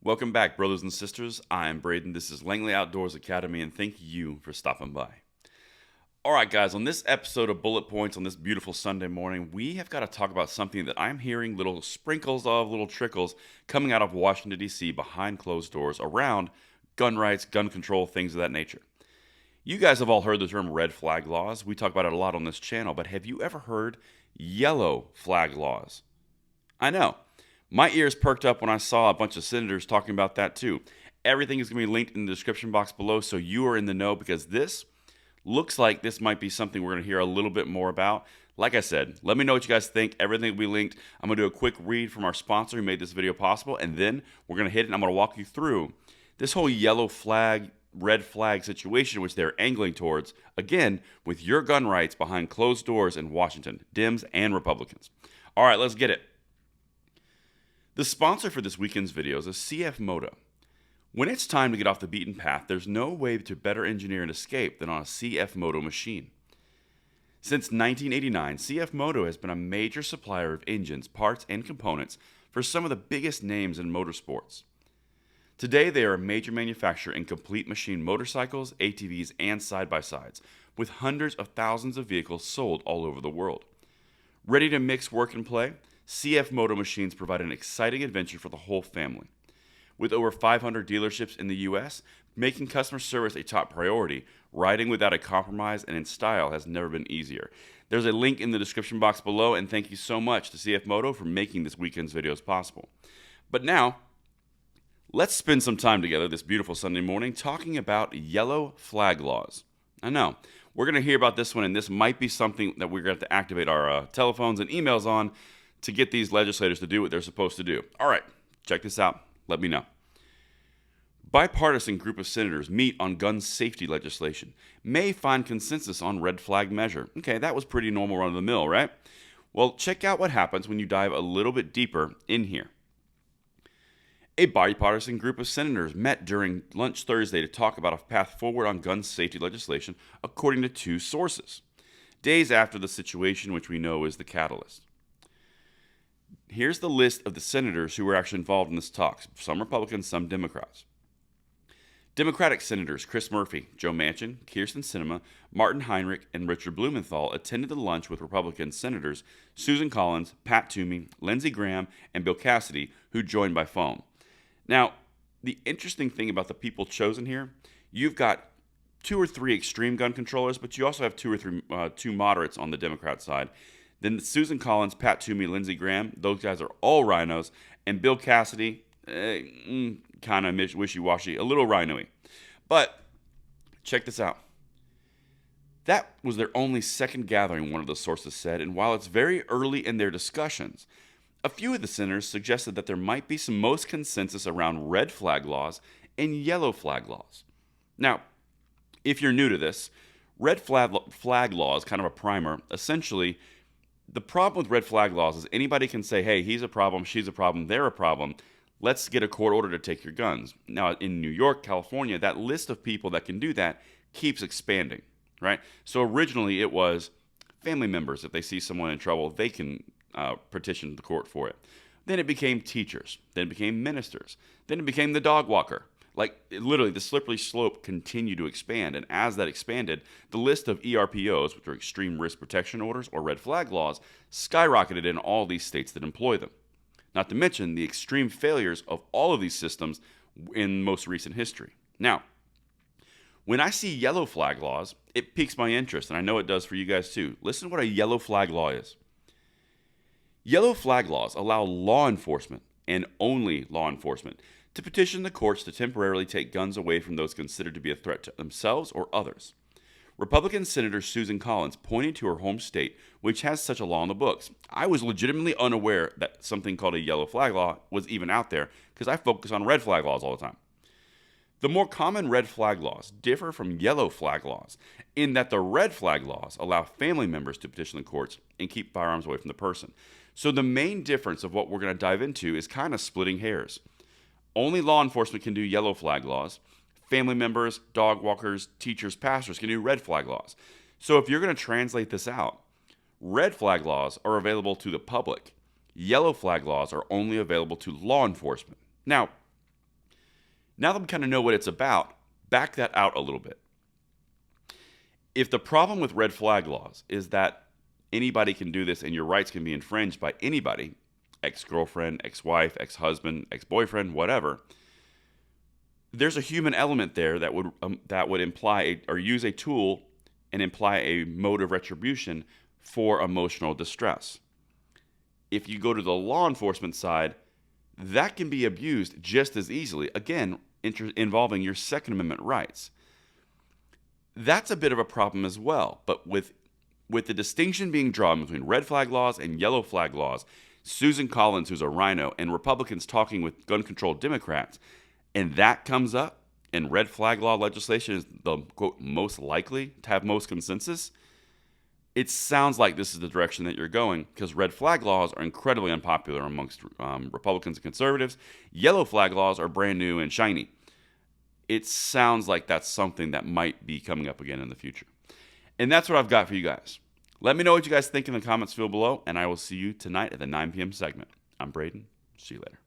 Welcome back, brothers and sisters. I'm Braden. This is Langley Outdoors Academy, and thank you for stopping by. All right, guys, on this episode of Bullet Points on this beautiful Sunday morning, we have got to talk about something that I'm hearing little sprinkles of, little trickles coming out of Washington, D.C. behind closed doors around gun rights, gun control, things of that nature. You guys have all heard the term red flag laws. We talk about it a lot on this channel, but have you ever heard yellow flag laws? I know. My ears perked up when I saw a bunch of senators talking about that too. Everything is going to be linked in the description box below so you are in the know because this looks like this might be something we're going to hear a little bit more about. Like I said, let me know what you guys think. Everything will be linked. I'm going to do a quick read from our sponsor who made this video possible, and then we're going to hit it and I'm going to walk you through this whole yellow flag, red flag situation which they're angling towards, again, with your gun rights behind closed doors in Washington, Dems and Republicans. All right, let's get it. The sponsor for this weekend's video is CF Moto. When it's time to get off the beaten path, there's no way to better engineer an escape than on a CF Moto machine. Since 1989, CF Moto has been a major supplier of engines, parts, and components for some of the biggest names in motorsports. Today, they are a major manufacturer in complete machine motorcycles, ATVs, and side-by-sides, with hundreds of thousands of vehicles sold all over the world. Ready to mix work and play? CF Moto machines provide an exciting adventure for the whole family. With over 500 dealerships in the U.S., making customer service a top priority, riding without a compromise and in style has never been easier. There's a link in the description box below, and thank you so much to CF Moto for making this weekend's videos possible. But now, let's spend some time together this beautiful Sunday morning talking about yellow flag laws. I know, we're going to hear about this one, and this might be something that we're going to have to activate our telephones and emails on to get these legislators to do what they're supposed to do. All right, check this out. Let me know. Bipartisan group of senators meet on gun safety legislation. May find consensus on red flag measure. Okay, that was pretty normal run of the mill, right? Well, check out what happens when you dive a little bit deeper in here. A bipartisan group of senators met during lunch Thursday to talk about a path forward on gun safety legislation, according to two sources, days after the situation which we know is the catalyst. Here's the list of the senators who were actually involved in this talks. Some Republicans, some Democrats. Democratic senators Chris Murphy, Joe Manchin, Kyrsten Sinema, Martin Heinrich, and Richard Blumenthal attended the lunch with Republican senators Susan Collins, Pat Toomey, Lindsey Graham, and Bill Cassidy, who joined by phone. Now, the interesting thing about the people chosen here, you've got two or three extreme gun controllers, but you also have two moderates on the Democrat side. Then Susan Collins, Pat Toomey, Lindsey Graham, those guys are all rhinos. And Bill Cassidy, kind of wishy-washy, a little rhino-y. But check this out. That was their only second gathering, one of the sources said, and while it's very early in their discussions, a few of the senators suggested that there might be some most consensus around red flag laws and yellow flag laws. Now, if you're new to this, red flag law is kind of a primer. Essentially, the problem with red flag laws is anybody can say, hey, he's a problem, she's a problem, they're a problem. Let's get a court order to take your guns. Now, in New York, California, that list of people that can do that keeps expanding, right? So originally it was family members. If they see someone in trouble, they can petition the court for it. Then it became teachers. Then it became ministers. Then it became the dog walker. Literally, the slippery slope continued to expand. And as that expanded, the list of ERPOs, which are extreme risk protection orders or red flag laws, skyrocketed in all these states that employ them. Not to mention the extreme failures of all of these systems in most recent history. Now, when I see yellow flag laws, it piques my interest, and I know it does for you guys too. Listen to what a yellow flag law is. Yellow flag laws allow law enforcement, and only law enforcement, to petition the courts to temporarily take guns away from those considered to be a threat to themselves or others. Republican Senator Susan Collins pointed to her home state, which has such a law in the books. I was legitimately unaware that something called a yellow flag law was even out there because I focus on red flag laws all the time. The more common red flag laws differ from yellow flag laws in that the red flag laws allow family members to petition the courts and keep firearms away from the person. So the main difference of what we're going to dive into is kind of splitting hairs. Only law enforcement can do yellow flag laws. Family members, dog walkers, teachers, pastors can do red flag laws. So if you're going to translate this out, red flag laws are available to the public. Yellow flag laws are only available to law enforcement. Now, Now that we kind of know what it's about, back that out a little bit. If the problem with red flag laws is that anybody can do this and your rights can be infringed by anybody, ex-girlfriend, ex-wife, ex-husband, ex-boyfriend, whatever, there's a human element there that would imply or use a tool and imply a mode of retribution for emotional distress. If you go to the law enforcement side, that can be abused just as easily, again, involving your Second Amendment rights. That's a bit of a problem as well, but with the distinction being drawn between red flag laws and yellow flag laws, Susan Collins, who's a rhino, and Republicans talking with gun control Democrats, and that comes up, and red flag law legislation is the, quote, most likely to have most consensus, it sounds like this is the direction that you're going, because red flag laws are incredibly unpopular amongst Republicans and conservatives. Yellow flag laws are brand new and shiny. It sounds like that's something that might be coming up again in the future. And that's what I've got for you guys. Let me know what you guys think in the comments field below, and I will see you tonight at the 9 p.m. segment. I'm Braden. See you later.